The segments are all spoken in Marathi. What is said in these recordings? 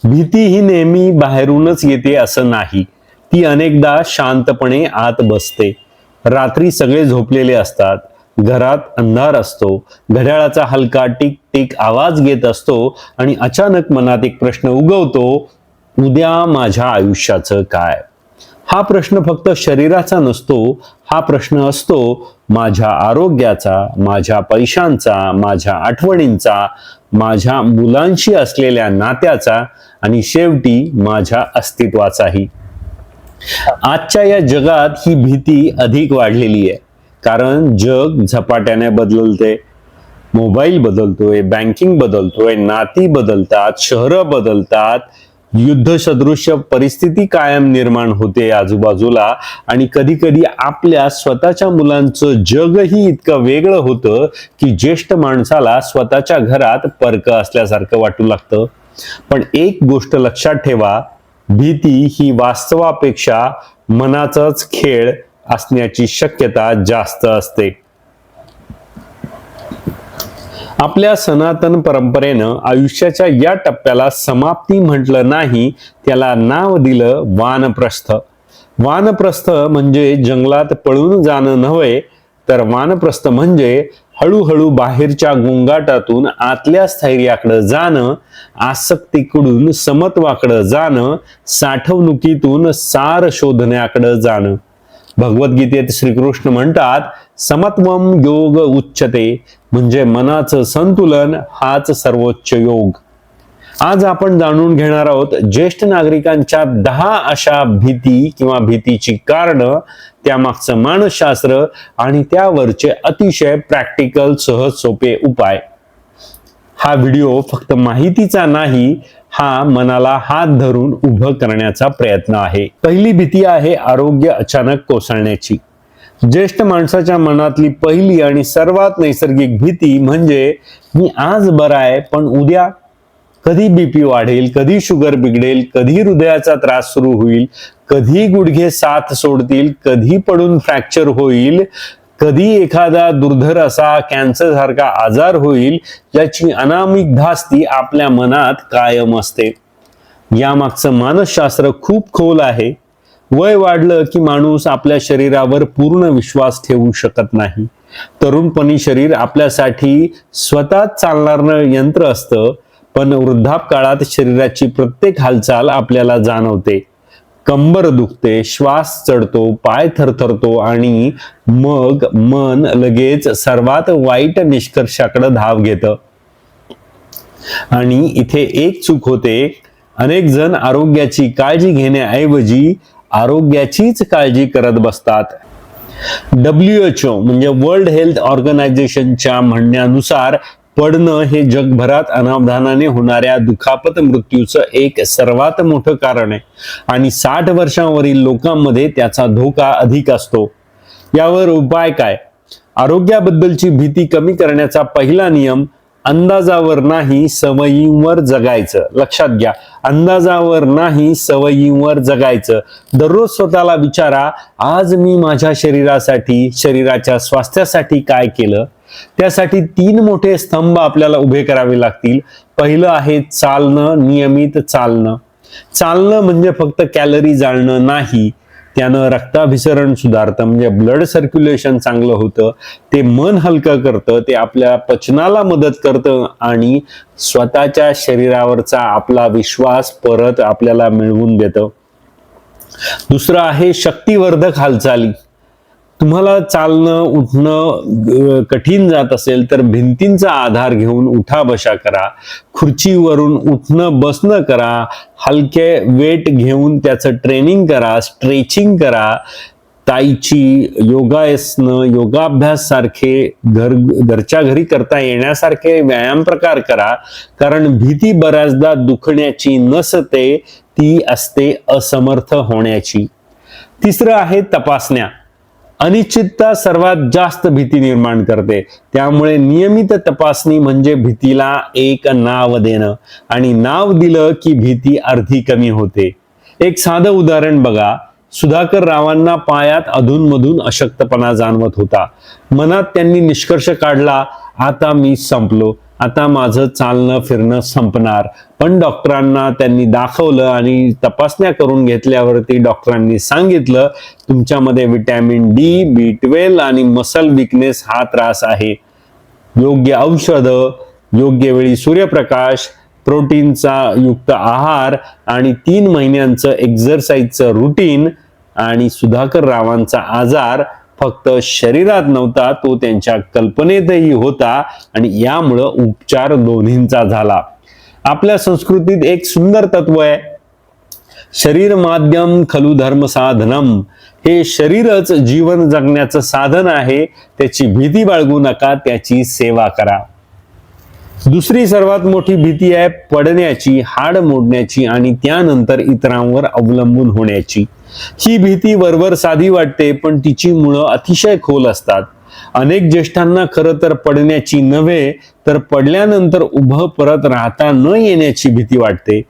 भीती ही नेहमी बाहेरूनच येते असं नाही. ती अनेकदा शांतपणे आत बसते. रात्री सगळे झोपलेले असतात, घरात अंधार असतो, घड्याळाचा हलका टिक टिक आवाज येत असतो आणि अचानक मनात एक प्रश्न उगवतो, उद्या माझ्या आयुष्याचं काय? हा प्रश्न फक्त शरीराचा नसतो, हा प्रश्न असतो माझ्या आरोग्याचा, माझ्या पैशांचा, माझ्या आठवणींचा, माझ्या मुलांशी असलेल्या नात्याचा आणि शेवटी माझ्या अस्तित्वाचाही. आजच्या या जगात ही भीती अधिक वाढलेली आहे, कारण जग झपाट्याने बदलते. मोबाईल बदलतोय, बँकिंग बदलतोय, नाती बदलतात, शहरं बदलतात, युद्ध सदृश्य परिस्थिती कायम निर्माण होते आजूबाजूला आणि कधी कधी आपल्या स्वतःच्या मुलांचं जगही इतकं वेगळं होतं की ज्येष्ठ माणसाला स्वतःच्या घरात परकं असल्यासारखं वाटू लागतं. पण एक गोष्ट लक्षात ठेवा, भीती ही वास्तवापेक्षा मनाचाच खेळ असण्याची शक्यता जास्त असते. आपल्या सनातन परंपरेनं आयुष्याच्या या टप्प्याला समाप्ती म्हटलं नाही, त्याला नाव दिलं वानप्रस्थ. वानप्रस्थ म्हणजे जंगलात पळून जाणं नव्हे, तर वानप्रस्थ म्हणजे हळूहळू बाहेरच्या गोंगाटातून आतल्या स्थैर्याकडे जाणं, आसक्तीकडून समत्वाकडे जाणं, साठवणुकीतून सार शोधण्याकडे जाणं. भगवद्गीतेत श्रीकृष्ण म्हणतात, समत्वम योग उच्चते, म्हणजे मनाचं संतुलन हाच सर्वोच्च योग. आज आपण जाणून घेणार आहोत ज्येष्ठ नागरिकांच्या 10 अशा भीती किंवा भीतीची कारणं, त्यामागचं मानसशास्त्र आणि त्यावरचे अतिशय प्रॅक्टिकल सहज सोपे उपाय. हा व्हिडिओ फक्त माहितीचा नाही, हा मनाला हात धरून उभं करण्याचा प्रयत्न आहे. पहिली भीती आहे आरोग्य अचानक कोसळण्याची. ज्येष्ठ माणसाच्या मनातली पहिली आणि सर्वात नैसर्गिक भीती म्हणजे मी आज बरा आहे, पण उद्या कधी बीपी वाढेल, कधी शुगर बिघडेल, कधी हृदयाचा त्रास सुरू होईल, कधी गुडघे साथ सोडतील, कधी पडून फ्रॅक्चर होईल, कधी एखादा दुर्धर असा कॅन्सर सारखा आजार होईल, याची अनामिक धास्ती आपल्या मनात कायम असते. यामागचं मानसशास्त्र खूप खोल आहे. वय वाढलं की माणूस आपल्या शरीरावर पूर्ण विश्वास ठेवू शकत नाही. तरुणपणी शरीर आपल्यासाठी स्वतःच चालणारं यंत्र असतं, पण वृद्धापकाळात शरीराची प्रत्येक हालचाल आपल्याला जाणवते. कंबर दुखते, श्वास चढतो, पाय थरथरतो आणि मग मन लगेच सर्वात वाईट निष्कर्षाकडे धाव घेतं. आणि इथे एक चूक होते. अनेक जण आरोग्याची काळजी घेण्याऐवजी आरोग्याचीच काळजी करत बसतात. WHO म्हणजे वर्ल्ड हेल्थ ऑर्गनायझेशनच्या म्हणण्यानुसार पडणं हे जगभरात अनावधानाने होणाऱ्या दुखापत मृत्यूचं एक सर्वात मोठं कारण आहे आणि 60 वर्षांवरील लोकांमध्ये त्याचा धोका अधिक असतो. यावर उपाय काय? आरोग्याबद्दलची भीती कमी करण्याचा पहिला नियम, अंदाजावर नाही सवयींवर जगायचं. लक्षात घ्या, अंदाजावर नाही सवयींवर जगायचं. दररोज स्वतःला विचारा, आज मी माझ्या शरीरासाठी, शरीराच्या स्वास्थ्यासाठी काय केलं? त्यासाठी 3 मोठे स्तंभ आपल्याला उभे करावे लागतील. पहिलं आहे चालणं, नियमित चालणं. चालणं म्हणजे फक्त कॅलरी जाळणं नाही, त्यानं रक्ताभिसरण सुधारतं, म्हणजे ब्लड सर्क्युलेशन चांगलं होतं, ते मन हलकं करतं, ते आपल्या पचनाला मदत करतं आणि स्वतःच्या शरीरावरचा आपला विश्वास परत आपल्याला मिळवून देतं. दुसरं आहे शक्तिवर्धक हालचाली. तुम्हाला चालणं उठणं कठीण जात असेल तर भिंतींचा आधार घेऊन उठा बशा करा, खुर्चीवरून उठणं बसणं करा, हलके वेट घेऊन त्याचं ट्रेनिंग करा, स्ट्रेचिंग करा, ताईची, योगासनं, योगाभ्यास सारखे घरच्या घरी करता येण्यासारखे व्यायाम प्रकार करा. कारण भीती बऱ्याचदा दुखण्याची नसते, ती असते असमर्थ होण्याची. तिसरं आहे तपासण्या. अनिश्चितता सर्वात जास्त भीती निर्माण करते, त्यामुळे नियमित तपासणी म्हणजे भीतीला एक नाव देणं, आणि नाव दिलं की भीती अर्धी कमी होते. एक साधं उदाहरण बघा. सुधाकर रावांना पायात अधूनमधून अशक्तपणा जाणवत होता. मनात त्यांनी निष्कर्ष काढला, आता मी संपलो. आता माझं चालणं फिरणं संपणार. पण डॉक्टरांना त्यांनी दाखवलं आणि तपासण्या करून घेतल्यावरती डॉक्टरांनी सांगितलं तुमच्यामध्ये व्हिटॅमिन डी, B12 आणि मसल विकनेस हा त्रास आहे. योग्य औषध, योग्य वेळी सूर्यप्रकाश, प्रोटीनचा युक्त आहार आणि 3 महिन्यांचं एक्झरसाइजचं रुटीन आणि सुधाकर रावांचा आजार फक्त शरीरात नव्हता, तो त्यांच्या कल्पनेतही होता आणि यामुळं उपचार दोन्हींचा झाला. आपल्या संस्कृतीत एक सुंदर तत्व आहे, शरीर माध्यम खलु धर्म साधनम. हे शरीरच जीवन जगण्याचं साधन आहे. त्याची भीती बाळगू नका, त्याची सेवा करा. दुसरी सर्वात मोठी भीती आहे पडण्याची, हाड मोडण्याची आणि त्यानंतर इतरांवर अवलंबून होण्याची. ही भीती वरवर साधी वाटते, पण तिची मुळं अतिशय खोल असतात. अनेक ज्येष्ठांना खरं तर पडण्याची नव्हे, तर पडल्यानंतर उभं परत राहता न येण्याची भीती वाटते.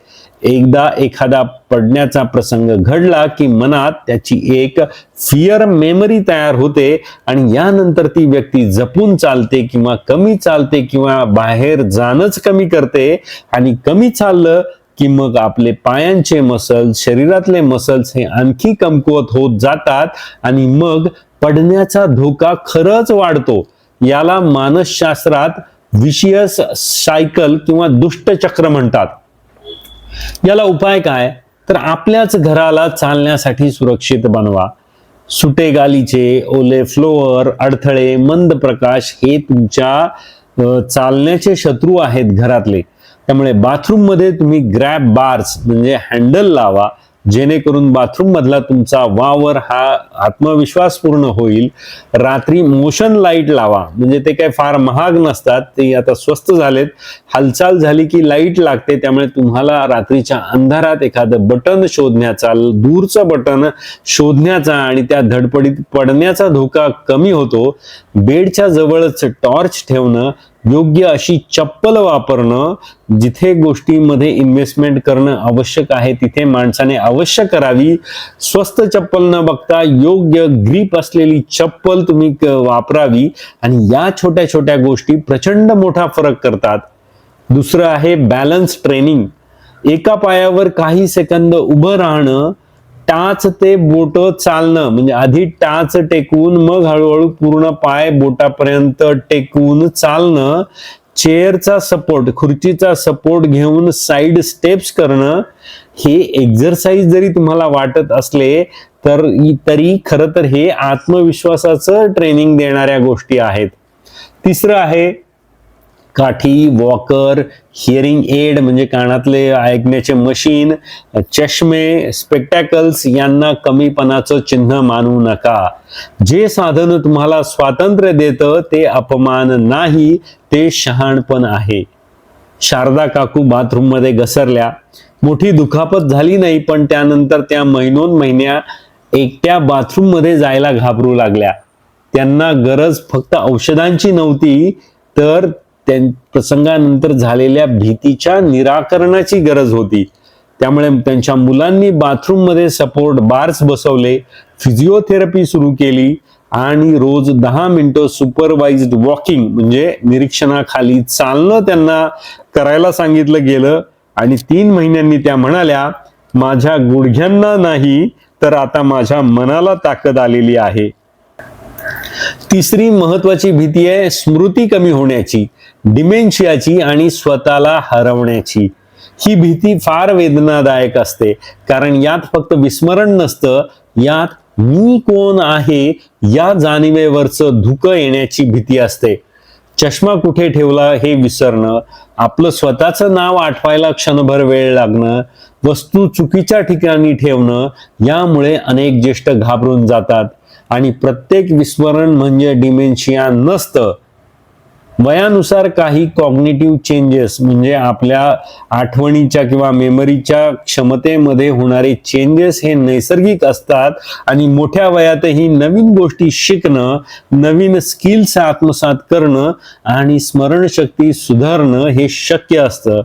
एकदा एखादा पडण्याचा प्रसंग घडला की मनात त्याची एक फिअर मेमरी तयार होते आणि यानंतर ती व्यक्ती जपून चालते किंवा कमी चालते किंवा बाहेर जाणंच कमी करते. आणि कमी चाललं की मग आपले पायांचे मसल्स, शरीरातले मसल्स हे आणखी कमकुवत होत जातात आणि मग पडण्याचा धोका खरंच वाढतो. याला मानसशास्त्रात विशियस सायकल किंवा दुष्टचक्र म्हणतात. याला उपाय काय, तर आपल्याच घराला चालण्यासाठी सुरक्षित बनवा. सुटे गालीचे, ओले फ्लोअर, अडथळे, मंद प्रकाश हे तुमच्या चालण्याचे शत्रू आहेत घरातले. त्यामुळे बाथरूम मध्ये तुम्ही ग्रॅब बार्स म्हणजे हँडल लावा, जेणेकरून बाथरूम मधला तुमचा वावर हा आत्मविश्वासपूर्ण होईल. रात्री मोशन लाईट लावा, म्हणजे ते काय फार महाग नसतात, ते आता स्वस्त झालेत. हालचाल झाली की लाईट लागते, त्यामुळे तुम्हाला रात्रीच्या अंधारात एखादं बटन शोधण्याचा, दूरचं बटन शोधण्याचा आणि त्या धडपडीत पडण्याचा धोका कमी होतो. बेडच्या जवळच टॉर्च ठेवणं, योग्य अशी चप्पल वापरणं, जिथे गोष्टींमध्ये इन्व्हेस्टमेंट करणं आवश्यक आहे तिथे माणसाने अवश्य करावी. स्वस्त चप्पल न बघता योग्य ग्रीप असलेली चप्पल तुम्ही वापरावी आणि या छोट्या छोट्या गोष्टी प्रचंड मोठा फरक करतात. दुसरं आहे बॅलन्स ट्रेनिंग. एका पायावर काही सेकंद उभं राहणं, टाच ते बोट चालणं, म्हणजे आधी टाच टेकवून मग हळूहळू पूर्ण पाय बोटापर्यंत टेकवून चालणं, चेअरचा सपोर्ट, खुर्चीचा सपोर्ट घेऊन साइड स्टेप्स करणं. हे एक्झरसाइज जरी तुम्हाला वाटत असले तरी खरं तर हे आत्मविश्वासाचं ट्रेनिंग देणाऱ्या गोष्टी आहेत. तिसरं आहे काठी, वॉकर, हिअरिंग एड म्हणजे कानातले ऐकण्याचे मशीन, चष्मे, स्पेक्टॅकल्स यांना कमीपणाचं चिन्ह मानू नका. जे साधन तुम्हाला स्वातंत्र्य देतं ते अपमान नाही, ते शहाणपण आहे. शारदा काकू बाथरूम मध्ये घसरल्या. मोठी दुखापत झाली नाही, पण त्यानंतर त्या महिन्या एकट्या बाथरूम मध्ये जायला घाबरू लागल्या. त्यांना गरज फक्त औषधांची नव्हती, तर प्रसंगानंतर झालेल्या भीतीच्या निराकरणाची गरज होती. त्यामुळे त्यांच्या मुलांनी बाथरूम मध्ये सपोर्ट बार्स बसवले, फिजिओथेरपी सुरू केली आणि रोज 10 मिनिटं सुपरवाइज्ड वॉकिंग म्हणजे निरीक्षणाखाली चालणं त्यांना करायला सांगितलं गेलं. आणि 3 महिन्यांनी त्या म्हणाल्या, माझ्या गुडघ्यांना नाही तर आता माझ्या मनाला ताकद आलेली आहे. तिसरी महत्वाची भीती आहे स्मृती कमी होण्याची, डिमेन्शियाची आणि स्वतःला हरवण्याची. ही भीती फार वेदनादायक असते, कारण यात फक्त विस्मरण नसतं, यात मी कोण आहे या जाणीवेवरचं धुकं येण्याची भीती असते. चष्मा कुठे ठेवला हे विसरणं, आपलं स्वतःचं नाव आठवायला क्षणभर वेळ लागणं, वस्तू चुकीच्या ठिकाणी ठेवणं, यामुळे अनेक ज्येष्ठ घाबरून जातात. आणि प्रत्येक विस्मरण म्हणजे डिमेन्शिया नसतं. वयानुसार काही कॉग्निटिव्ह चेंजेस म्हणजे आपल्या आठवणीच्या किंवा मेमरीच्या क्षमतेमध्ये होणारे चेंजेस हे नैसर्गिक असतात आणि मोठ्या वयातही नवीन गोष्टी शिकणं, नवीन स्किल्स आत्मसात करणं आणि स्मरणशक्ती सुधारणं हे शक्य असतं.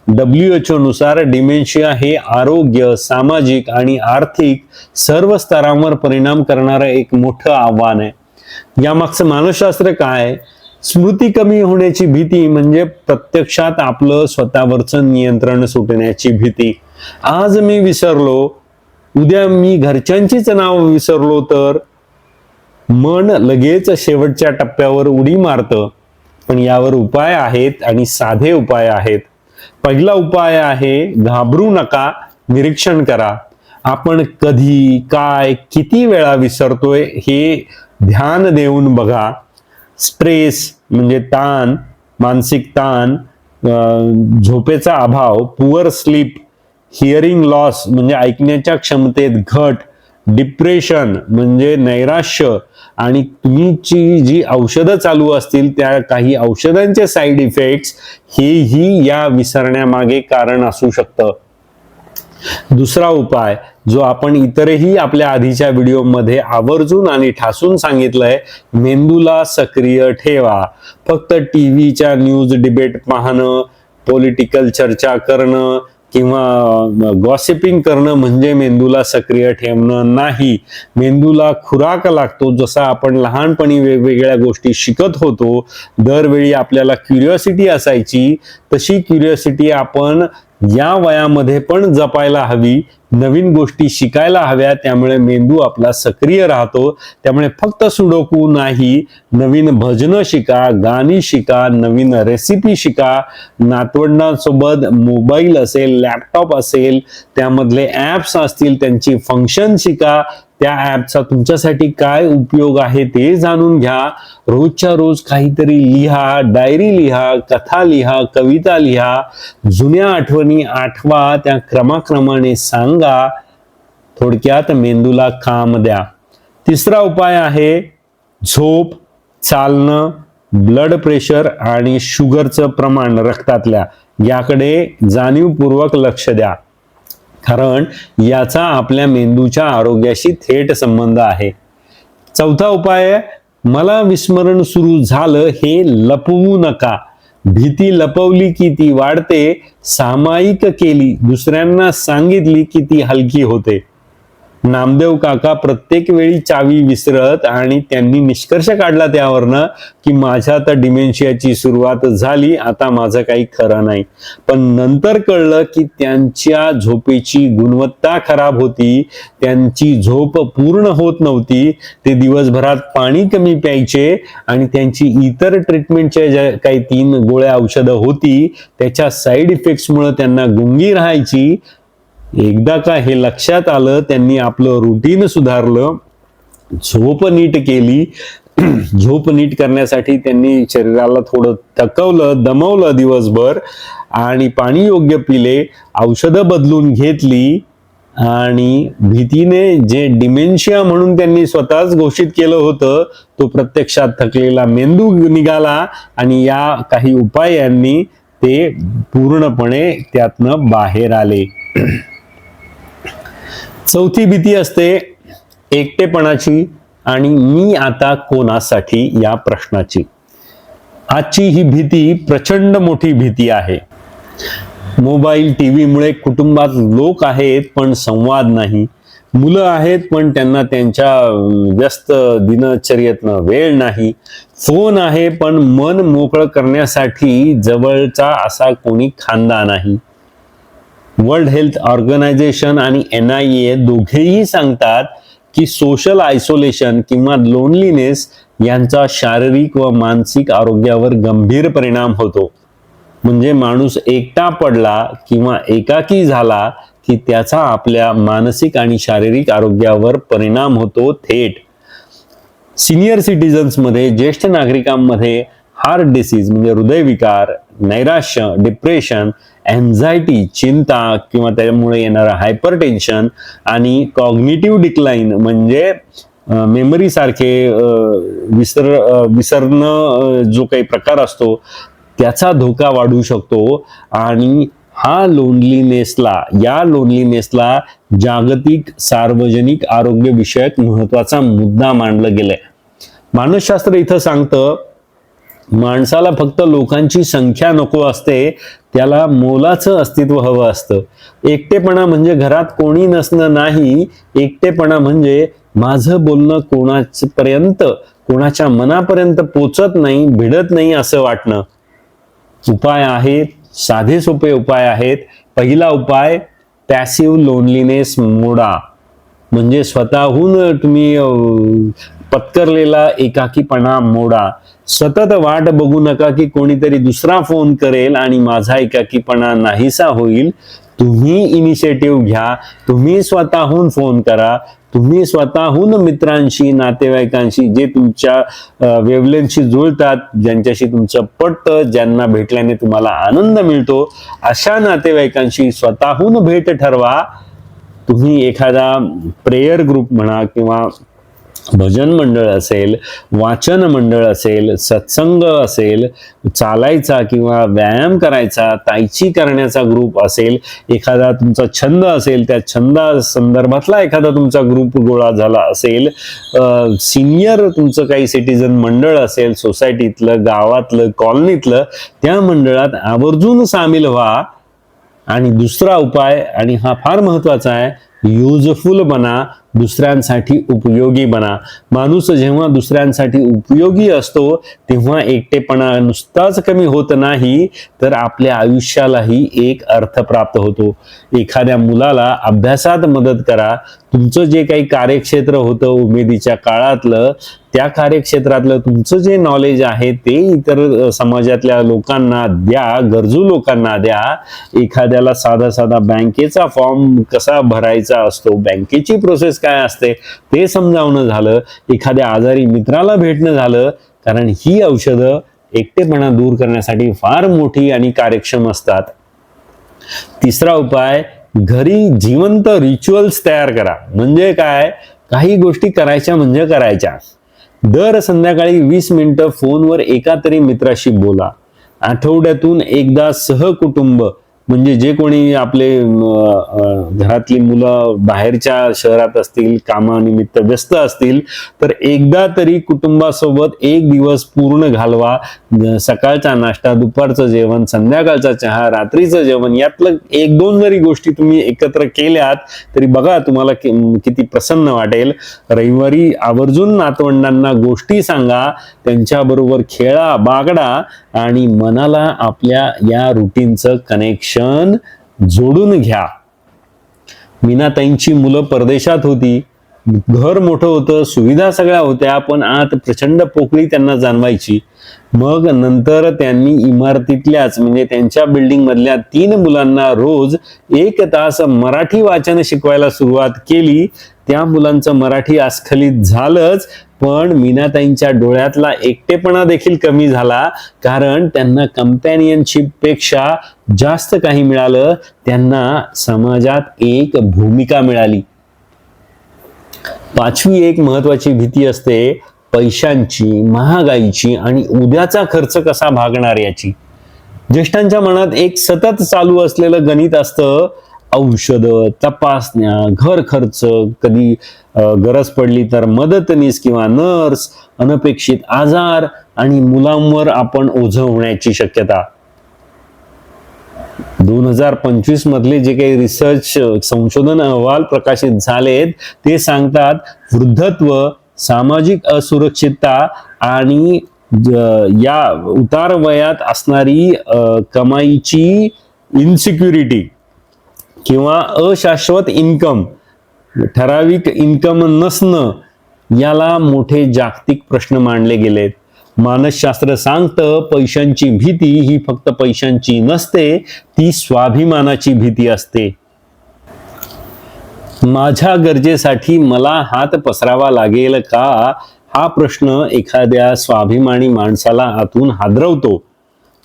WHO नुसार डिमेन्शिया हे आरोग्य, सामाजिक आणि आर्थिक सर्व स्तरांवर परिणाम करणारं एक मोठं आव्हान आहे. यामागचं मानसशास्त्र काय? स्मृती कमी होण्याची भीती म्हणजे प्रत्यक्षात आपलं स्वतःवरचं नियंत्रण सुटण्याची भीती. आज मी विसरलो, उद्या मी घरच्यांचीच नाव विसरलो तर मन लगेच शेवटच्या टप्प्यावर उडी मारतं. पण यावर उपाय आहेत आणि साधे उपाय आहेत. पहिला उपाय आहे घाबरू नका, निरीक्षण करा. आपण कधी, काय, किती वेळा विसरतोय हे ध्यान देऊन बघा. स्ट्रेस म्हणजे ताण, मानसिक ताण, झोपेचा अभाव, पुअर स्लीप, हिअरिंग लॉस म्हणजे ऐकण्याच्या क्षमतेत घट, डिप्रेशन म्हणजे नैराश्य, आणि तुमची जी औषधं चालू असतील त्या काही औषधांचे साईड इफेक्ट्स हेही या विसरण्यामागे कारण असू शकतं. दुसरा उपाय जो आपण इतरही आपल्या आधीच्या व्हिडिओमध्ये आवर्जून आणि ठासून सांगितलंय, मेंदूला सक्रिय ठेवा. फक्त टीव्हीच्या न्यूज डिबेट पाहणं, पॉलिटिकल चर्चा करणं किंवा गॉसिपिंग करणं म्हणजे मेंदूला सक्रिय ठेवणं नाही. मेंदूला खुराक लागतो. जसा आपण लहानपणी वेगवेगळ्या गोष्टी शिकत होतो, दरवेळी आपल्याला क्युरिओसिटी असायची, तशी क्युरिओसिटी आपण या वयामध्ये पण जपायला हवी. नवीन गोष्टी शिकायला हव्या. त्यामुळे मेंदू आपला सक्रिय राहतो. त्यामुळे फक्त सुडोकू नाही, नवीन भजनं शिका, गाणी शिका, नवीन रेसिपी शिका, नातवंडांसोबत मोबाईल असेल, लॅपटॉप असेल, त्यामधले ऍप्स असतील त्यांची फंक्शन शिका. त्या ऍपचा तुमच्यासाठी काय उपयोग आहे ते जाणून घ्या. रोजच्या रोज काहीतरी लिहा, डायरी लिहा, कथा लिहा, कविता लिहा, जुन्या आठवणी आठवा, त्या क्रमाक्रमाने सांगा. थोडक्यात मेंदूला काम द्या. तिसरा उपाय आहे झोप, चालणं, ब्लड प्रेशर आणि शुगरचं प्रमाण रक्तातल्या याकडे जाणीवपूर्वक लक्ष द्या. कारण याचा आपल्या मेंदूच्या आरोग्याशी थेट संबंध आहे. चौथा उपाय, मला विस्मरण सुरू झालं हे लपवू नका. भीती लपवली की ती वाढते, सामायिक केली, दुसऱ्यांना सांगितली की ती हलकी होते. नामदेव काका प्रत्येक वेळी चावी विसरत आणि त्यांनी निष्कर्ष काढला त्यावरनं की माझ्या तर डिमेन्शियाची सुरुवात झाली, आता माझं काही खरं नाही. पण नंतर कळलं की त्यांच्या झोपेची गुणवत्ता खराब होती, त्यांची झोप पूर्ण होत नव्हती, ते दिवसभरात पाणी कमी प्यायचे आणि त्यांची इतर ट्रीटमेंटच्या ज्या काही 3 गोळ्या औषधं होती त्याच्या साईड इफेक्ट्समुळे त्यांना गुंगी राहायची. एकदा का हे लक्षात आलं, त्यांनी आपलं रुटीन सुधारलं, झोप नीट केली. झोप नीट करण्यासाठी त्यांनी शरीराला थोडं थकवलं, दमवलं दिवसभर आणि पाणी योग्य पिले, औषधं बदलून घेतली आणि भीतीने जे डिमेन्शिया म्हणून त्यांनी स्वतःच घोषित केलं होतं तो प्रत्यक्षात थकलेला मेंदू निघाला आणि या काही उपायांनी ते पूर्णपणे त्यातनं बाहेर आले. चौथी भीती असते एकटेपणाची आणि मी आता कोणासाठी या प्रश्नाची. आजची ही भीती प्रचंड मोठी भीती आहे. मोबाईल, टीव्हीमुळे कुटुंबात लोक आहेत पण संवाद नाही. मुलं आहेत पण त्यांना त्यांच्या व्यस्त दिनचर्येतनं वेळ नाही. फोन आहे पण मन मोकळं करण्यासाठी जवळचा असा कोणी खांदा नाही. वर्ल्ड हेल्थ ऑर्गनायझेशन आणि NIA दोघेही सांगतात की सोशल आयसोलेशन किंवा लोनलीनेस यांचा शारीरिक व मानसिक आरोग्यावर गंभीर परिणाम होतो. म्हणजे माणूस एकटा पडला किंवा एकाकी झाला की त्याचा आपल्या मानसिक आणि शारीरिक आरोग्यावर परिणाम होतो थेट. सिनियर सिटीजन्स मध्ये, ज्येष्ठ नागरिकांमध्ये हार्ट डिसीज म्हणजे हृदयविकार, नैराश्य, डिप्रेशन, एन्झायटी, चिंता किंवा त्यामुळे येणारा हायपरटेन्शन आणि कॉग्निटिव्ह डिक्लाइन म्हणजे मेमरी सारखे विसरणं जो काही प्रकार असतो त्याचा धोका वाढू शकतो. आणि या लोनलीनेसला जागतिक सार्वजनिक आरोग्य विषयक महत्वाचा मुद्दा मानलं गेलाय. मानसशास्त्र इथं सांगतं माणसाला फक्त लोकांची संख्या नको असते, त्याला मोलाचं अस्तित्व हवं असतं. एकटेपणा म्हणजे घरात कोणी नसणं नाही. एकटेपणा म्हणजे माझं बोलणं कोणापर्यंत, कोणाच्या मनापर्यंत पोचत नाही, भिडत नाही असं वाटणं. उपाय आहेत, साधे सोपे उपाय आहेत. पहिला उपाय, पॅसिव्ह लोनलीनेस मोडा. म्हणजे स्वतःहून तुम्ही पत्करलेला एकाकीपणा मोडा. सतत वाट बघू नका की कोणीतरी दुसरा फोन करेल आणि माझा एकाकीपणा नाहीसा होईल. तुम्ही इनिशिएटिव्ह घ्या, तुम्ही स्वतःहून फोन करा, तुम्ही स्वतःहून मित्रांशी, नातेवाईकांशी, जे तुमच्या वेवलेंथशी जुळतात, ज्यांच्याशी तुमचं पटतं, ज्यांना भेटल्याने तुम्हाला आनंद मिळतो, अशा नातेवाईकांशी स्वतःहून भेट ठरवा. तुम्ही एखादा प्रेयर ग्रुप म्हणा किंवा भजन मंडळ असेल, वाचन मंडळ असेल, सत्संग असेल, चालायचा किंवा व्यायाम करायचा, ताईची करण्याचा ग्रुप असेल, एखादा तुमचा छंद असेल, त्या छंदा संदर्भातला एखादा तुमचा ग्रुप गोळा झाला असेल, सिनियर तुमचं काही सिटीजन मंडळ असेल, सोसायटीतलं, गावातलं, कॉलनीतलं, त्या मंडळात आवर्जून सामील व्हा. आणि दुसरा उपाय, आणि हा फार महत्वाचा आहे, युजफुल बना, दुसऱ्यांसाठी उपयोगी बना. माणूस जेव्हा दुसऱ्यांसाठी उपयोगी असतो तेव्हा एकटेपणा नुसताच कमी होत नाही, तर आपल्या आयुष्यालाही एक अर्थ प्राप्त होतो. एखाद्या मुलाला अभ्यासात मदत करा. तुमचं जे काही कार्यक्षेत्र होतं उमेदीच्या काळातलं, त्या कार्यक्षेत्रातलं तुमचं जे नॉलेज आहे ते इतर समाजातल्या लोकांना द्या, गरजू लोकांना द्या. एखाद्याला साधा साधा बँकेचा फॉर्म कसा भरायचा असतो, बँकेची प्रोसेस काय असते ते समजावणं झालं, एखाद्या आजारी मित्राला भेटणं झालं, कारण ही औषधं एकटेपणा दूर करण्यासाठी फार मोठी आणि कार्यक्षम असतात. तिसरा उपाय, घरी जिवंत रिच्युअल्स तयार करा. म्हणजे काय, काही गोष्टी करायच्या म्हणजे करायच्या. दर संध्याकाळी 20 मिनिटं फोनवर एका तरी मित्राशी बोला. आठवड्यातून एकदा सहकुटुंब, म्हणजे जे कोणी आपले घरातली मुलं बाहेरच्या शहरात असतील, कामानिमित्त व्यस्त असतील, तर एकदा तरी कुटुंबासोबत एक दिवस पूर्ण घालवा. सकाळचा नाश्ता, दुपारचं जेवण, संध्याकाळचा चहा, रात्रीचं जेवण, यातलं 1-2 जरी गोष्टी तुम्ही एकत्र केल्यात तरी बघा तुम्हाला किती प्रसन्न वाटेल. रविवारी आवर्जून नातवंडांना गोष्टी सांगा, त्यांच्याबरोबर खेळा, बागडा आणि मनाला आपल्या या रुटीनचं कनेक्शन जोडून घ्या. मीनाताईंची मुलं परदेशात होती, घर मोठं होतं, सुविधा सगळ्या होत्या, पण आत प्रचंड पोकळी त्यांना जाणवायची. मग नंतर त्यांनी इमारतीतल्याच, म्हणजे त्यांच्या बिल्डिंग मधल्या 3 मुलांना रोज 1 तास मराठी वाचन शिकवायला सुरुवात केली. त्या मुलांचं मराठी अस्खलित झालंच, पण मीनाताईंच्या डोळ्यातला एकटेपणा देखील कमी झाला, कारण त्यांना कंपॅनियनशिप पेक्षा जास्त काही मिळालं. त्यांना समाजात एक भूमिका मिळाली. 5वी एक महत्वाची भीती असते, पैशांची, महागाईची आणि उद्याचा खर्च कसा भागणार याची. ज्येष्ठांच्या मनात एक सतत चालू असलेलं गणित असतं. औषध, तपासण्या, घर खर्च, कधी गरज पडली तर मदतनीस किंवा नर्स, अनपेक्षित आजार आणि मुलांवर आपण ओझं होण्याची शक्यता. 2025 मधले जे काही रिसर्च संशोधन अहवाल प्रकाशित झालेत ते सांगतात, वृद्धत्व, सामाजिक असुरक्षितता आणि या उतार वयात असणारी कमाईची इन्सिक्युरिटी किंवा अशाश्वत इन्कम, ठराविक इन्कम नसणं, याला मोठे जागतिक प्रश्न मानले गेलेत. मानसशास्त्र सांगतं, पैशांची भीती ही फक्त पैशांची नसते, ती स्वाभिमानाची भीती असते. माझ्या गरजेसाठी मला हात पसरावा लागेल का, हा प्रश्न एखाद्या स्वाभिमानी माणसाला आतून हादरवतो.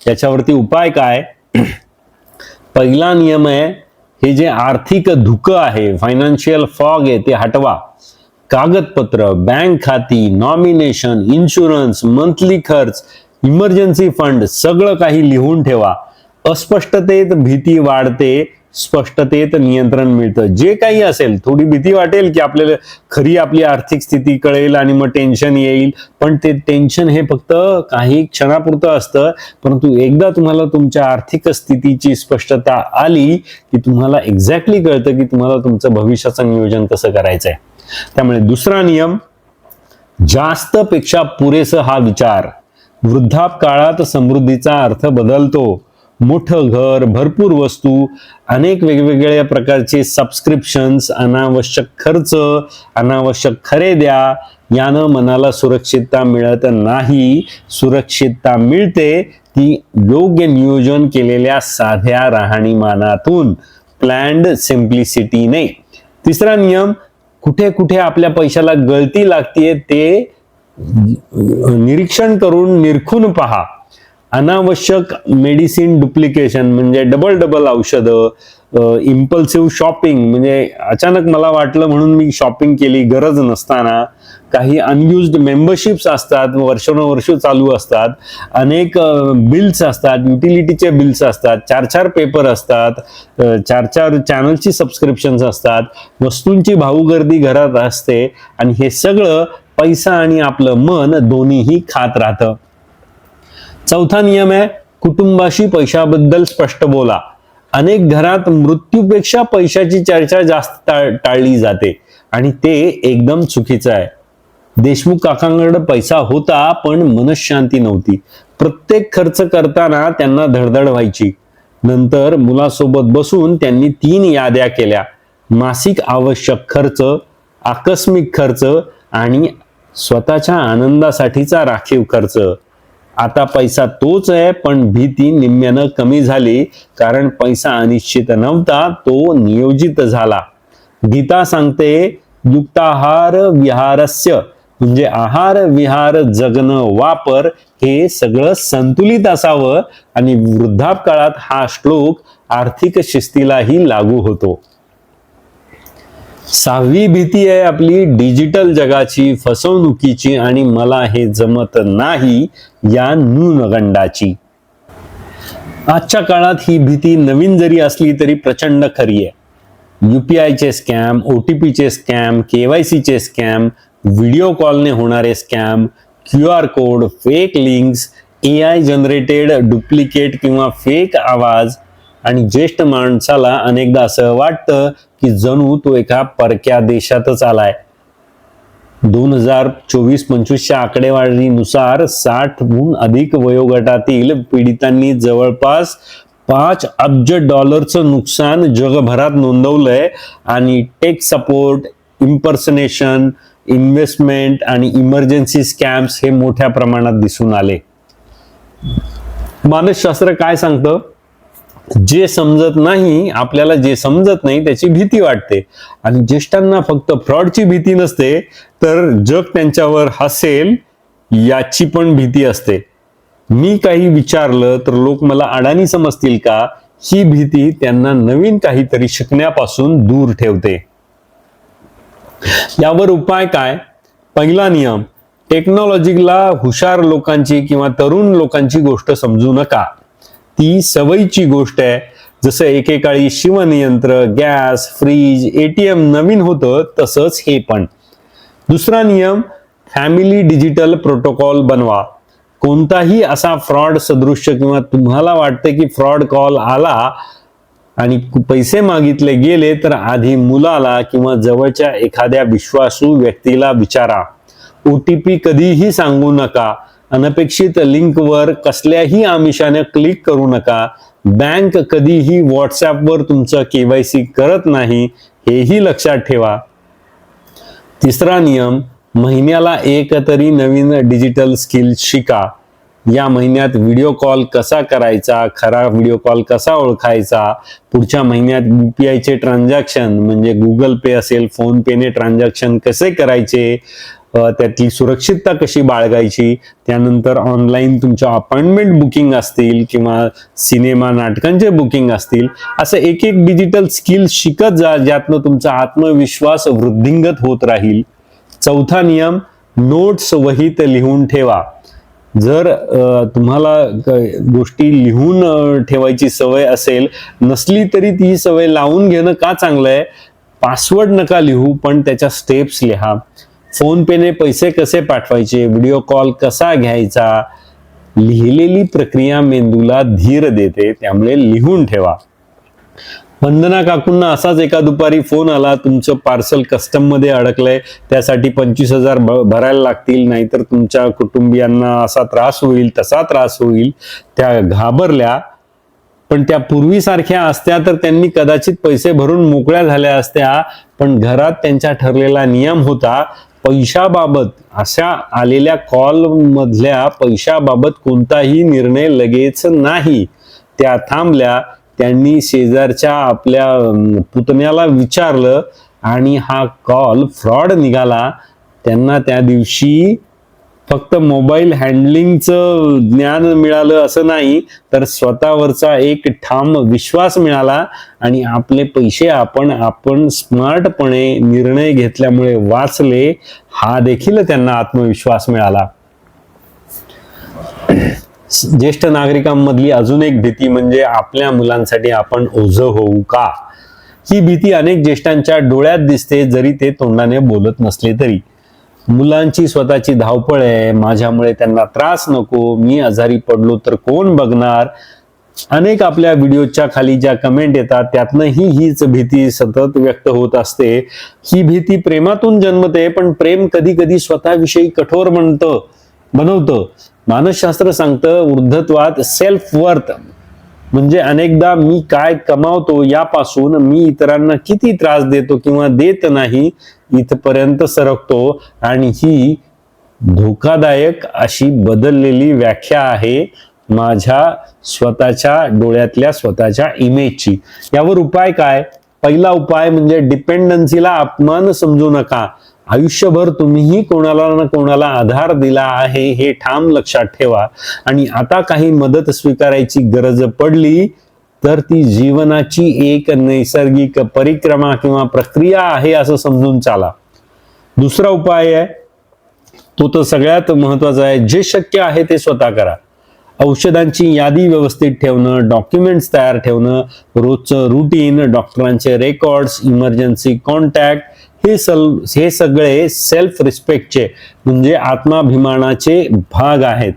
त्याच्यावरती उपाय काय? पहिला नियम आहे, हे जे आर्थिक धुकं आहे, फायनान्शियल फॉग आहे, ते हटवा. कागदपत्र, बँक खाती, नॉमिनेशन, इन्शुरन्स, मंथली खर्च, इमर्जन्सी फंड, सगळं काही लिहून ठेवा. अस्पष्टतेत भीती वाढते, स्पष्टतेत नियंत्रण मिळतं. जे काही असेल, थोडी भीती वाटेल की आपल्याला खरी आपली आर्थिक स्थिती कळेल आणि मग टेन्शन येईल, पण ते टेन्शन हे फक्त काही क्षणापुरतं असतं. परंतु एकदा तुम्हाला तुमच्या आर्थिक स्थितीची स्पष्टता आली की तुम्हाला एक्झॅक्टली कळतं की तुम्हाला तुमचं भविष्याचं नियोजन कसं करायचंय. त्यामुळे दुसरा नियम, जास्त पेक्षा पुरेसं हा विचार. वृद्धापकाळात समृद्धीचा अर्थ बदलतो. मोठं घर, भरपूर वस्तू, अनेक वेगवेगळ्या प्रकारचे सबस्क्रिप्शन्स, अनावश्यक खर्च, अनावश्यक खरेद्या यानं मनाला सुरक्षितता मिळत नाही. सुरक्षितता मिळते ती योग्य नियोजन केलेल्या साध्या राहणीमानातून, प्लॅन्ड सिम्प्लिसिटीने. तिसरा नियम, कुठे कुठे आपल्या पैशाला गळती लागतीये ते निरीक्षण करून निरखून पहा. अनावश्यक मेडिसिन डुप्लिकेशन म्हणजे डबल औषधं, इम्पल्सिव्ह शॉपिंग म्हणजे अचानक मला वाटलं म्हणून मी शॉपिंग केली गरज नसताना, काही अनयुज्ड मेंबरशिप्स असतात, वर्षानुवर्ष चालू असतात, अनेक बिल्स असतात, युटिलिटीचे बिल्स असतात, 4 पेपर असतात, 4 चॅनलची सबस्क्रिप्शन्स असतात, वस्तूंची भाऊगर्दी घरात असते आणि हे सगळं पैसा आणि आपलं मन दोन्हीही खात राहतं. चौथा नियम आहे, कुटुंबाशी पैशाबद्दल स्पष्ट बोला. अनेक घरात मृत्यूपेक्षा पैशाची चर्चा जास्त टाळली जाते आणि ते एकदम चुकीचं आहे. देशमुख काकांकडे पैसा होता पण मनशांती नव्हती. प्रत्येक खर्च करताना त्यांना धडधड व्हायची. नंतर मुलासोबत बसून त्यांनी 3 याद्या केल्या: मासिक आवश्यक खर्च, आकस्मिक खर्च आणि स्वतःच्या आनंदासाठीचा राखीव खर्च. आता पैसा तोच आहे पण भीती निम्म्यानं कमी झाली, कारण पैसा अनिश्चित नव्हता, तो नियोजित झाला. गीता सांगते, युक्ताहार विहारस्य म्हणजे आहार विहार जगणं वापर हे सगळं संतुलित असावं. आणि वृद्धापकाळात हा श्लोक आर्थिक शिस्तीलाही लागू होतो. 6वी भीती आहे आपली डिजिटल जगाची, फसवणुकीची आणि मला हे जमत नाही या न्यूनगंडाची. आजच्या काळात ही भीती नवीन जरी असली तरी प्रचंड खरी आहे. UPIचे स्कॅम, OTPचे स्कॅम, KYCचे स्कॅम, व्हिडिओ कॉलने होणारे scam, QR code, fake links, AI generated duplicate किंवा फेक आवाज. आणि ज्येष्ठ माणसाला अनेकदा असं वाटतं की जणू तो एका परक्या देशातच आलाय. 2024-25च्या आकडेवारीनुसार 60हून अधिक वयोगटातील पीडितांनी जवळपास $5 अब्ज नुकसान जगभरात नोंदवलंय. आणि टेक सपोर्ट, इम्पर्सनेशन, इन्व्हेस्टमेंट आणि इमर्जन्सी स्कॅम्स हे मोठ्या प्रमाणात दिसून आले. मानसशास्त्र काय सांगतं? जे समजत नाही, आपल्याला जे समजत नाही त्याची भीती वाटते. आणि ज्येष्ठांना फक्त फ्रॉडची भीती नसते, तर जग त्यांच्यावर हसेल याची पण भीती असते. मी काही विचारलं तर लोक मला अडाणी समजतील का, ही भीती त्यांना नवीन काहीतरी शिकण्यापासून दूर ठेवते. यावर उपाय काय? पहिला नियम, टेक्नॉलॉजीला हुशार लोकांची किंवा तरुण लोकांची गोष्ट समजू नका. ती सवयीची गोष्ट आहे. जसं एकेकाळी शिवणयंत्र, गॅस, फ्रीज, ATM नवीन होतं, तसंच हे पण. दुसरा नियम, फॅमिली डिजिटल प्रोटोकॉल बनवा. कोणताही असा फ्रॉड सदृश्य किंवा तुम्हाला वाटते की फ्रॉड कॉल आला आणि पैसे मागितले गेले तर आधी मुलाला किंवा जवळच्या एखाद्या विश्वासू व्यक्तीला विचारा. OTP कधीही सांगू नका. अनपेक्षित लिंकवर कसल्याही आमिषाने क्लिक करू नका. बँक कधीही व्हॉट्सॲपवर तुमचं KYC करत नाही, हेही लक्षात ठेवा. तिसरा नियम, महिन्याला एक तरी नवीन डिजिटल स्किल शिका. या महिन्यात व्हिडिओ कॉल कसा करायचा, खरा व्हिडिओ कॉल कसा ओळखायचा, पुढच्या महिन्यात UPIचे ट्रान्झॅक्शन म्हणजे गुगल पे असेल, फोन पेने ट्रान्झॅक्शन कसे करायचे, त्यातली सुरक्षितता कशी बाळगायची. त्यानंतर ऑनलाईन तुमच्या अपॉइंटमेंट बुकिंग असतील किंवा सिनेमा नाटकांचे बुकिंग असतील, असं एक एक डिजिटल स्किल शिकत जा, ज्यातनं तुमचा आत्मविश्वास वृद्धिंगत होत राहील. चौथा नियम, नोट्स वहीत लिहून ठेवा. जर तुम्हाला गोष्टी लिहून ठेवायची सवय असेल, नसली तरी ती सवय लावून घेणं का चांगलं आहे. पासवर्ड नका लिहू, पण त्याच्या स्टेप्स लिहा. फोन पेने पैसे कसे पाठवायचे, व्हिडिओ कॉल कसा घ्यायचा, लिहिलेली प्रक्रिया मेंदूला धीर देते, त्यामुळे लिहून ठेवा. वंदना काकूंना असाच एका दुपारी फोन आला, तुमचं पार्सल कस्टम मध्ये अडकलंय, त्यासाठी 25,000 भरायला लागतील, नाहीतर तुमच्या कुटुंबियांना असा त्रास होईल, तसा त्रास होईल. त्या घाबरल्या. पण त्या पूर्वीसारख्या असत्या तर त्यांनी कदाचित पैसे भरून मोकळ्या झाल्या असत्या. पण घरात त्यांच्या ठरलेला नियम होता, पैशाबाबत, अशा आलेल्या कॉल मधल्या पैशाबाबत कोणताही निर्णय लगेच नाही. त्या थांबल्या. त्यांनी शेजारच्या आपल्या पुतण्याला विचारलं आणि हा कॉल फ्रॉड निघाला. त्यांना त्या दिवशी फक्त मोबाईल हँडलिंगचं ज्ञान मिळालं असं नाही, तर स्वतःवरचा एक ठाम विश्वास मिळाला आणि आपले पैसे आपण स्मार्टपणे निर्णय घेतल्यामुळे वाचले, हा देखील त्यांना आत्मविश्वास मिळाला. ज्येष्ठ नागरिकांमधली अजून एक भीती म्हणजे आपल्या मुलांसाठी आपण ओझं होऊ का. ही भीती अनेक ज्येष्ठांच्या डोळ्यात दिसते, जरी ते तोंडाने बोलत नसले तरी. मुलांची स्वतःची धावपळ आहे, माझ्यामुळे त्यांना त्रास नको, मी आजारी पडलो तर कोण बघणार. अनेक आपल्या व्हिडिओच्या खाली ज्या कमेंट येतात त्यातनंही हीच भीती सतत व्यक्त होत असते. ही भीती प्रेमातून जन्मते, पण प्रेम कधी कधी स्वतःविषयी कठोर बनवतं. मानसशास्त्र सांगतं, वृद्धत्वात सेल्फ वर्थ म्हणजे अनेकदा मी काय कमावतो यापासून मी इतरांना किती त्रास देतो किंवा देत नाही इथपर्यंत सरकतो. आणि ही धोकादायक अशी बदललेली व्याख्या आहे माझ्या स्वतःच्या डोळ्यातल्या स्वतःच्या इमेजची. यावर उपाय काय? पहिला उपाय म्हणजे डिपेंडन्सीला अपमान समजू नका. आयुष्यभर तुम्हीही कोणाला ना कोणाला आधार दिला आहे हे ठाम लक्षात ठेवा. आणि आता काही मदत स्वीकारायची गरज पडली तर ती जीवनाची एक नैसर्गिक परिक्रमा किंवा प्रक्रिया आहे असं समजून चाला. दुसरा उपाय आहे तो तर सगळ्यात महत्वाचा आहे, जे शक्य आहे ते स्वतः करा. औषधांची यादी व्यवस्थित ठेवणं, डॉक्युमेंट्स तयार ठेवणं, रोजचं रुटीन, डॉक्टरांचे रेकॉर्ड्स, इमर्जन्सी कॉन्टॅक्ट, हे सगळे सेल्फ रिस्पेक्टचे म्हणजे आत्माभिमानाचे भाग आहेत.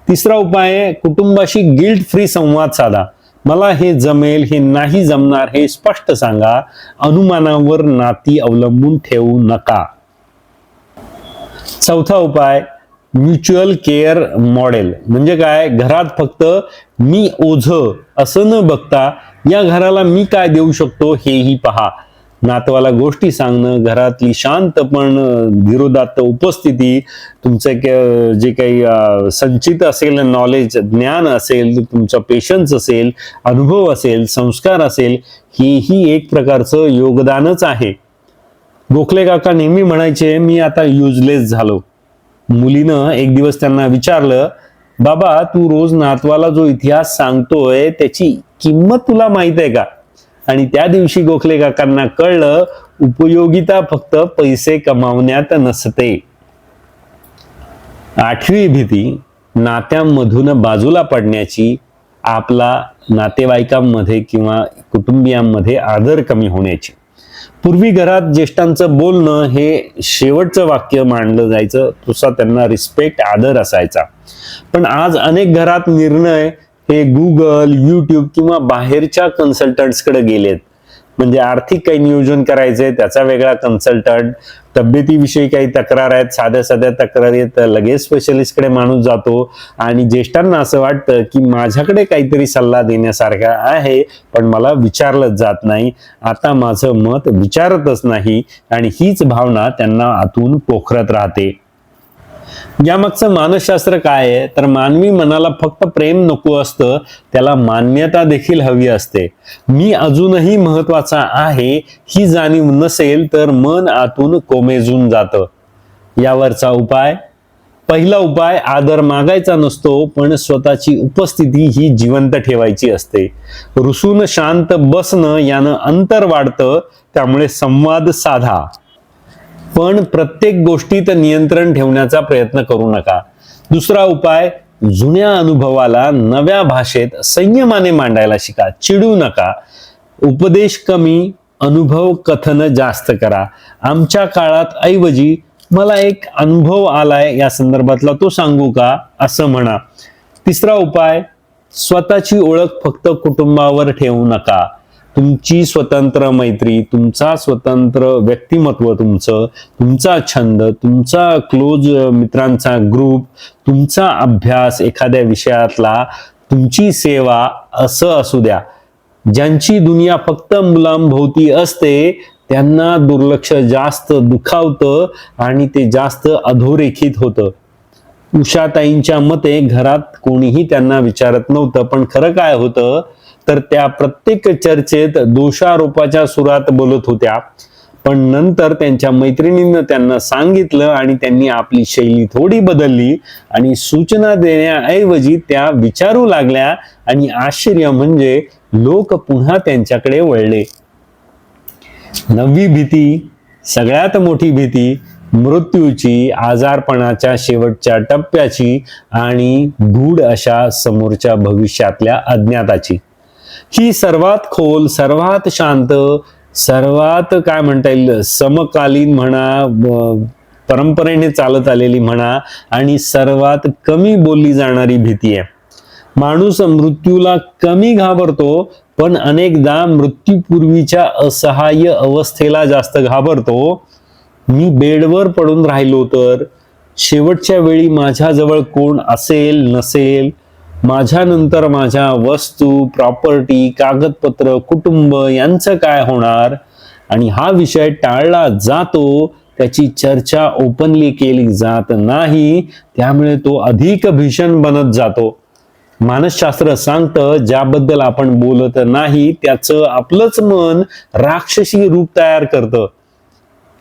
तिसरा उपाय आहे कुटुंबाशी गिल्ट फ्री संवाद साधा. मला हे जमेल, हे नाही जमणार हे स्पष्ट सांगा. अनुमानावर नाती अवलंबून ठेवू नका. चौथा उपाय म्युच्युअल केअर मॉडेल म्हणजे काय? घरात फक्त मी ओझं असं न बघता या घराला मी काय देऊ शकतो हेही पहा. नातवाला गोष्टी सांगणं, घरातली शांतपण, धीरोदात्त उपस्थिती, तुमचे जे काही संचित असेल नॉलेज, ज्ञान असेल, तुमचा पेशन्स असेल, अनुभव असेल, संस्कार असेल, हेही एक प्रकारचं योगदानच आहे. गोखले काका नेहमी म्हणायचे, मी आता युजलेस झालो. मुलीनं एक दिवस त्यांना विचारलं, बाबा तू रोज नातवाला जो इतिहास सांगतोय त्याची किंमत तुला माहित आहे का? आणि त्या दिवशी गोखले काकांना कळलं, उपयोगिता फक्त पैसे कमावण्यात नसते. आठवी भीती नात्यांमधून बाजूला पडण्याची, आपला नातेवाईकांमध्ये किंवा कुटुंबियांमध्ये आदर कमी होण्याची. पूर्वी घरात ज्येष्ठांचं बोलणं हे शेवटचं वाक्य मानलं जायचं, तसा त्यांना रिस्पेक्ट, आदर असायचा. पण आज अनेक घरात निर्णय हे गुगल, युट्यूब किंवा बाहेरच्या कन्सल्टंट्सकडे गेलेत. म्हणजे आर्थिक काही नियोजन करायचंय त्याचा वेगळा कन्सल्टंट, तब्येतीविषयी काही तक्रार आहेत, साध्या साध्या तक्रारी आहेत, लगेच स्पेशलिस्टकडे माणूस जातो. आणि ज्येष्ठांना असं वाटतं की माझ्याकडे काहीतरी सल्ला देण्यासारखा आहे पण मला विचारलंच जात नाही, आता माझं मत विचारतच नाही. आणि हीच भावना त्यांना आतून पोखरत राहते. यामागचं मानसशास्त्र काय आहे? तर मानवी मनाला फक्त प्रेम नको असतं, त्याला मान्यता देखील हवी असते. मी अजूनही महत्वाचा आहे ही जाणीव नसेल तर मन आतून कोमेजून जातं. यावरचा उपाय, पहिला उपाय आदर मागायचा नसतो पण स्वतःची उपस्थिती ही जिवंत ठेवायची असते. रुसून शांत बसणं यानं अंतर वाढतं, त्यामुळे संवाद साधा. पण प्रत्येक गोष्टीत नियंत्रण ठेवण्याचा प्रयत्न करू नका. दुसरा उपाय, जुन्या अनुभवाला नव्या भाषेत संयमाने मांडायला शिका, चिडू नका. उपदेश कमी, अनुभव कथन जास्त करा. आमच्या काळात ऐवजी मला एक अनुभव आलाय या संदर्भातला तो सांगू का असं म्हणा. तिसरा उपाय, स्वतःची ओळख फक्त कुटुंबावर ठेवू नका. तुमची स्वतंत्र मैत्री, तुमचा स्वतंत्र व्यक्तिमत्व, तुमचा छंद, तुमचा क्लोज मित्रांचा ग्रुप, तुमचा अभ्यास, एखाद्या विषयातला तुमची सेवा असं असू द्या. ज्यांची दुनिया फक्त मुलांभोवती असते त्यांना दुर्लक्ष जास्त दुखावतं आणि ते जास्त अधोरेखित होतं. उषाताईंच्या मते घरात कोणीही त्यांना विचारत नव्हतं, पण खरं काय होतं तर त्या प्रत्येक चर्चेत दोषारोपाच्या सुरात बोलत होत्या. पण नंतर त्यांच्या मैत्रिणींनी त्यांना सांगितलं आणि त्यांनी आपली शैली थोडी बदलली आणि सूचना देण्याऐवजी त्या विचारू लागल्या आणि आश्चर्य म्हणजे लोक पुन्हा त्यांच्याकडे वळले. 9वी भीती, सगळ्यात मोठी भीती मृत्यूची, आजारपणाच्या शेवटच्या टप्प्याची आणि गूढ अशा समोरच्या भविष्यातल्या अज्ञाताची. ही सर्वात खोल, सर्वात शांत, सर्वात काय म्हणता येईल समकालीन म्हणा, परंपरेने चालत आलेली म्हणा आणि सर्वात कमी बोलली जाणारी भीती आहे. माणूस मृत्यूला कमी घाबरतो, पण अनेकदा मृत्यूपूर्वीच्या असहाय्य अवस्थेला जास्त घाबरतो. मी बेडवर पडून राहिलो तर, शेवटच्या वेळी माझ्याजवळ कोण असेल नसेल, माझ्यानंतर माझ्या वस्तू, प्रॉपर्टी, कागदपत्र, कुटुंब यांचं काय होणार, आणि हा विषय टाळला जातो. त्याची चर्चा ओपनली केली जात नाही, त्यामुळे तो अधिक भीषण बनत जातो. मानसशास्त्र सांगतं ज्याबद्दल आपण बोलत नाही त्याचं आपलंच मन राक्षसी रूप तयार करतं.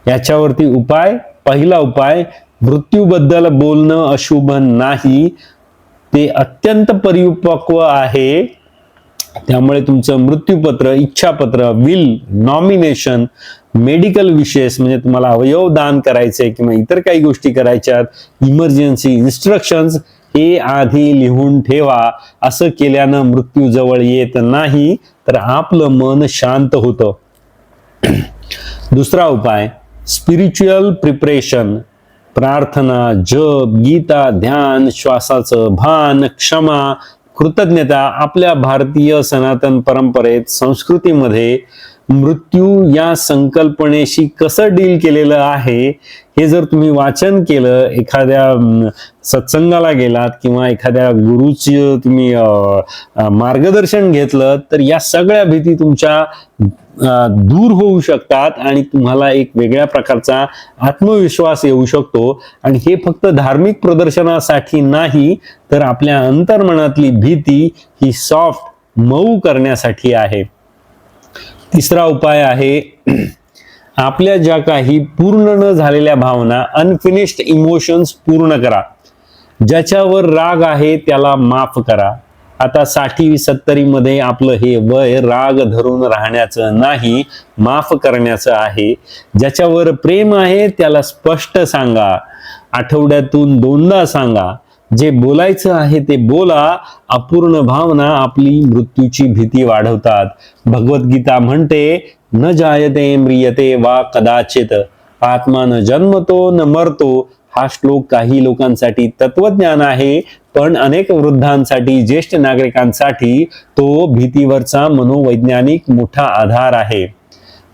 याच्यावरती उपाय, पहिला उपाय, मृत्यूबद्दल बोलणं अशुभ नाही, ते अत्यंत परिपक्व आहे. त्यामुळे तुमचं मृत्यूपत्र, इच्छापत्र, विल, नॉमिनेशन, मेडिकल विशेष म्हणजे तुम्हाला अवयव दान करायचे किंवा इतर काही गोष्टी करायच्यात, इमर्जन्सी इन्स्ट्रक्शन्स हे आधी लिहून ठेवा. असं केल्यानं मृत्यू जवळ येत नाही तर आपलं मन शांत होतं. दुसरा उपाय, स्पिरिच्युअल प्रिपरेशन, प्रार्थना, जप, गीता, ध्यान, श्वासाचं भान, क्षमा, कृतज्ञता. आपल्या भारतीय सनातन परंपरेत, संस्कृतीमध्ये मृत्यू या संकल्पनेशी कसं डील केलेलं आहे हे जर तुम्ही वाचन केलं, एखाद्या सत्संगाला गेलात किंवा एखाद्या गुरुचे तुम्ही मार्गदर्शन घेतलं तर या सगळ्या भीती तुमच्या दूर होऊ शकतात आणि तुम्हाला एक वेगळ्या प्रकारचा आत्मविश्वास येऊ शकतो. आणि हे फक्त धार्मिक प्रदर्शनासाठी नाही तर आपल्या अंतर्मनातली भीती ही सॉफ्ट, मऊ करण्यासाठी आहे. तिसरा उपाय आहे, आपल्या ज्या काही पूर्ण न झालेल्या भावना, अनफिनिश्ड इमोशन्स पूर्ण करा. ज्याच्यावर राग आहे त्याला माफ करा. आता 60-70 मध्ये आपलं हे वय राग धरून राहण्याचं नाही, माफ करण्याचं आहे. ज्याच्यावर प्रेम आहे त्याला स्पष्ट सांगा, आठवड्यातून 2दा सांगा. जे बोलायचं आहे ते बोला. अपूर्ण भावना आपली मृत्यूची भीती वाढवतात. भगवद्गीता म्हणते, न जायते म्रियते वा कदाचित, आत्मा न जन्मतो न मरतो. हा श्लोक काही लोकांसाठी तत्वज्ञान आहे, पण अनेक वृद्धांसाठी, ज्येष्ठ नागरिकांसाठी तो भीतीवरचा मनोवैज्ञानिक मोठा आधार आहे.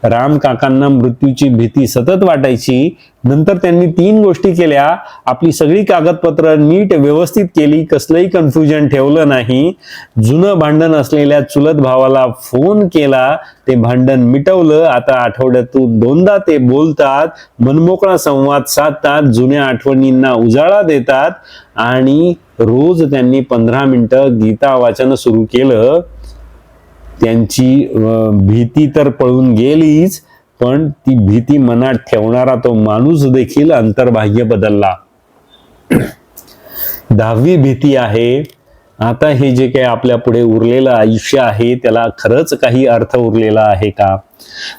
राम काकांना मृत्यूची भीती सतत वाटायची. नंतर त्यांनी 3 गोष्टी केल्या. आपली सगळी कागदपत्र नीट व्यवस्थित केली, कसलंही कन्फ्युजन ठेवलं नाही. जुनं भांडण असलेल्या चुलत भावाला फोन केला, ते भांडण मिटवलं. आता आठवड्यातून 2दा ते बोलतात, मनमोकळा संवाद साधतात, जुन्या आठवणींना उजाळा देतात आणि रोज त्यांनी 15 मिनिटं गीता वाचन सुरू केलं. त्यांची भीती तर पळून गेलीच, पण ती भीती मनात ठेवणारा तो माणूस देखील अंतर्बाह्य बदलला. 10वी भीती आहे, आता हे जे काही आपल्या पुढे उरलेलं आयुष्य आहे त्याला खरंच काही अर्थ उरलेला आहे का?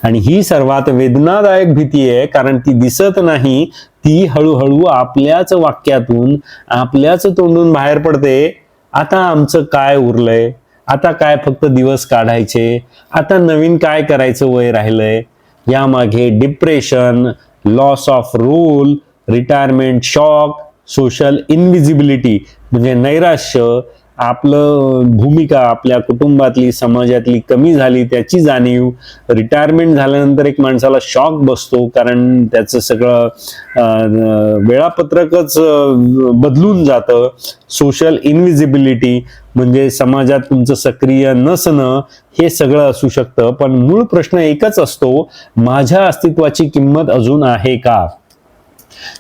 आणि ही सर्वात वेदनादायक भीती आहे, कारण ती दिसत नाही, ती हळूहळू आपल्याच वाक्यातून, आपल्याच तोंडून बाहेर पडते. आता आमचं काय उरलंय? आता काय फक्त दिवस काढायचे? आता नवीन काय करायचं वय राहिलंय? यामागे depression, loss of role, retirement shock, social invisibility म्हणजे नैराश्य आपलं भूमिका आपल्या कुटुंबातली समाजातली कमी झाली त्याची जाणीव, रिटायरमेंट झाल्यानंतर एक माणसाला शॉक बसतो कारण त्याचं सगळं वेळापत्रकच बदलून जातं, सोशल इनविजिबिलिटी म्हणजे समाजात तुमचं सक्रिय नसणं हे सगळं असू शकतं. पण मूळ प्रश्न एकच असतो, माझ्या अस्तित्वाची किंमत अजून आहे का?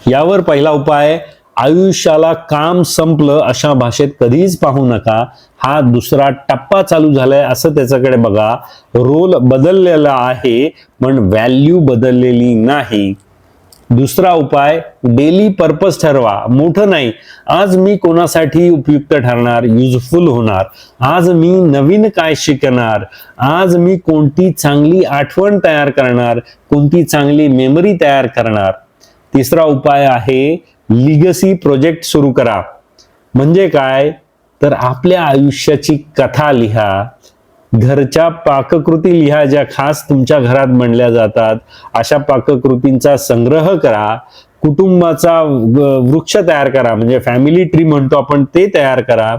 यावर पहिला उपाय, आयुष्याला काम संपलं अशा भाषेत कधीच पाहू नका. हा दुसरा टप्पा चालू झालाय असं त्याच्याकडे बघा. रोल बदललेला आहे पण व्हॅल्यू बदललेली नाही. दुसरा उपाय, डेली पर्पज ठरवा. मोठं नाही, आज मी कोणासाठी उपयुक्त ठरणार, युजफुल होणार, आज मी नवीन काय शिकणार, आज मी कोणती चांगली आठवण तयार करणार, कोणती चांगली मेमरी तयार करणार. तिसरा उपाय आहे, लिगसी प्रोजेक्ट सुरू करा. म्हणजे काय तर आपल्या आयुष्याची कथा लिहा, घरच्या पाककृती लिहा ज्या खास तुमच्या घरात बनल्या जातात, अशा पाककृतींचा संग्रह करा. कुटुंबाचा वृक्ष तयार करा, म्हणजे फॅमिली ट्री म्हणतो आपण ते तयार करा.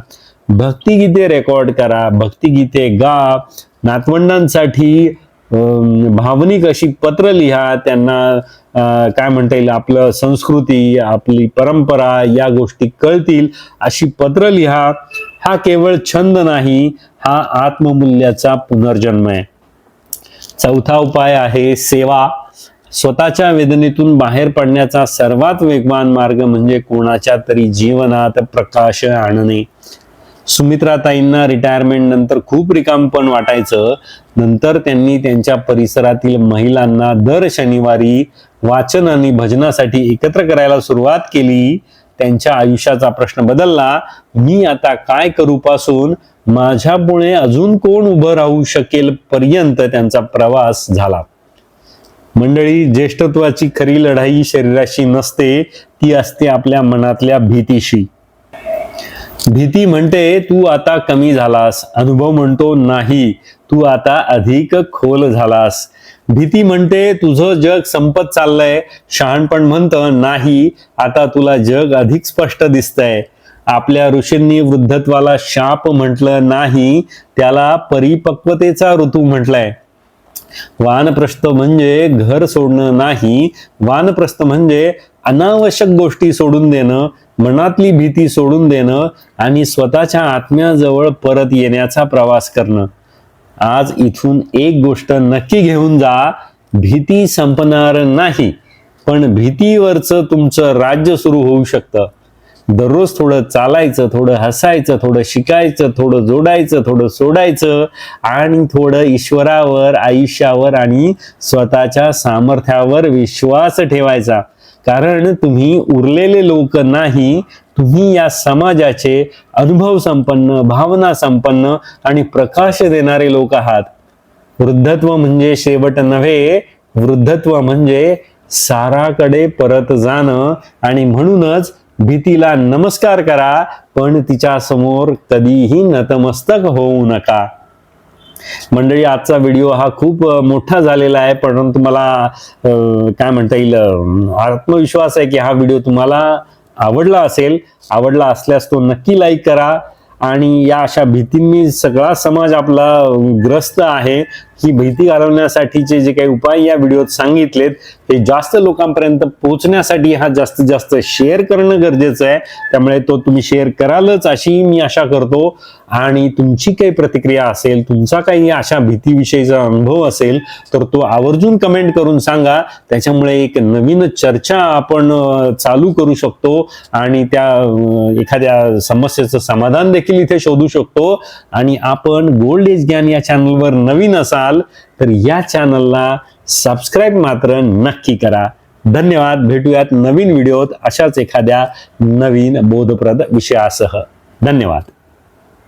भक्तिगीते रेकॉर्ड करा, भक्तिगीते गा. नातवंडांसाठी भावनिक अशी पत्र लिहा, त्यांना काय म्हणता येईल आपलं संस्कृती आपली परंपरा या गोष्टी कळतील अशी पत्र लिहा. हा केवळ छंद नाही, हा आत्ममूल्याचा पुनर्जन्म आहे. चौथा उपाय आहे सेवा. स्वतःच्या वेदनेतून बाहेर पडण्याचा सर्वात वेगवान मार्ग म्हणजे कोणाच्या तरी जीवनात प्रकाश आणणे. सुमित्राताईंना रिटायरमेंट नंतर खूप रिकामपण वाटायचं. नंतर त्यांनी त्यांच्या परिसरातील महिलांना दर शनिवारी वाचन आणि भजनासाठी एकत्र करायला सुरुवात केली. त्यांच्या आयुष्याचा प्रश्न बदलला. मी आता काय करू पासून माझ्यापुढे अजून कोण उभं राहू शकेल पर्यंत त्यांचा प्रवास झाला. मंडळी, ज्येष्ठत्वाची खरी लढाई शरीराशी नसते, ती असते आपल्या मनातल्या भीतीशी. भीती म्हणते तू आता कमी झालास, अनुभव म्हणतो नाही तू आता अधिक खोल झालास. भीती म्हणते तुझं जग संपत चाललंय, शहाणपण म्हणतं नाही आता तुला जग अधिक स्पष्ट दिसतंय. आपल्या ऋषींनी वृद्धत्वाला शाप म्हटलं नाही, त्याला परिपक्वतेचा ऋतू म्हटलंय. वानप्रस्थ म्हणजे घर सोडणं नाही, वानप्रस्थ म्हणजे अनावश्यक गोष्टी सोडून देणं, मनातली भीती सोडून देणं आणि स्वतःच्या आत्म्याजवळ परत येण्याचा प्रवास करणं. आज इथून एक गोष्ट नक्की घेऊन जा, भीती संपणार नाही, पण भीतीवरचं तुमचं राज्य सुरू होऊ शकतं. दररोज थोडं चालायचं, थोडं हसायचं, थोडं शिकायचं, थोडं जोडायचं, थोडं सोडायचं आणि थोडं ईश्वरावर, आयुष्यावर आणि स्वतःच्या सामर्थ्यावर विश्वास ठेवायचा. कारण तुम्ही उरलेले लोक नाही, तुम्ही या समाजाचे अनुभव संपन्न, भावना संपन्न आणि प्रकाश देणारे लोक आहात. वृद्धत्व म्हणजे शेवट नव्हे, वृद्धत्व म्हणजे साराकडे परत जाणं. आणि म्हणूनच भीतीला नमस्कार करा, पण तिच्या समोर कधीही नतमस्तक होऊ नका. मंडळी, आजचा व्हिडिओ हा खूप मोठा झालेला आहे, परंतु मला काय म्हणता येईल आत्मविश्वास आहे की हा व्हिडिओ तुम्हाला आवडला असेल. आवडला असल्यास तो नक्की लाईक करा. आणि या अशा भीतींनी सगळा समाज आपला ग्रस्त आहे. ही भीती घालवण्यासाठीचे जे काही उपाय या व्हिडिओत सांगितलेत ते जास्त लोकांपर्यंत पोहोचण्यासाठी हा जास्तीत जास्त शेअर करणं गरजेचं आहे. त्यामुळे तो तुम्ही शेअर करालच अशी मी आशा करतो. आणि तुमची काही प्रतिक्रिया असेल, तुमचा काही अशा भीतीविषयीचा अनुभव असेल तर तो आवर्जून कमेंट करून सांगा. त्याच्यामुळे एक नवीन चर्चा आपण चालू करू शकतो आणि त्या एखाद्या समस्येचं समाधान देखील इथे शोधू शकतो. आणि आपण गोल्ड एज ज्ञान या चॅनलवर नवीन असाल तर या चॅनलला सबस्क्राईब मात्र नक्की करा. धन्यवाद. भेटूयात नवीन व्हिडिओत अशाच एखाद्या नवीन बोधप्रद विषयासह. धन्यवाद.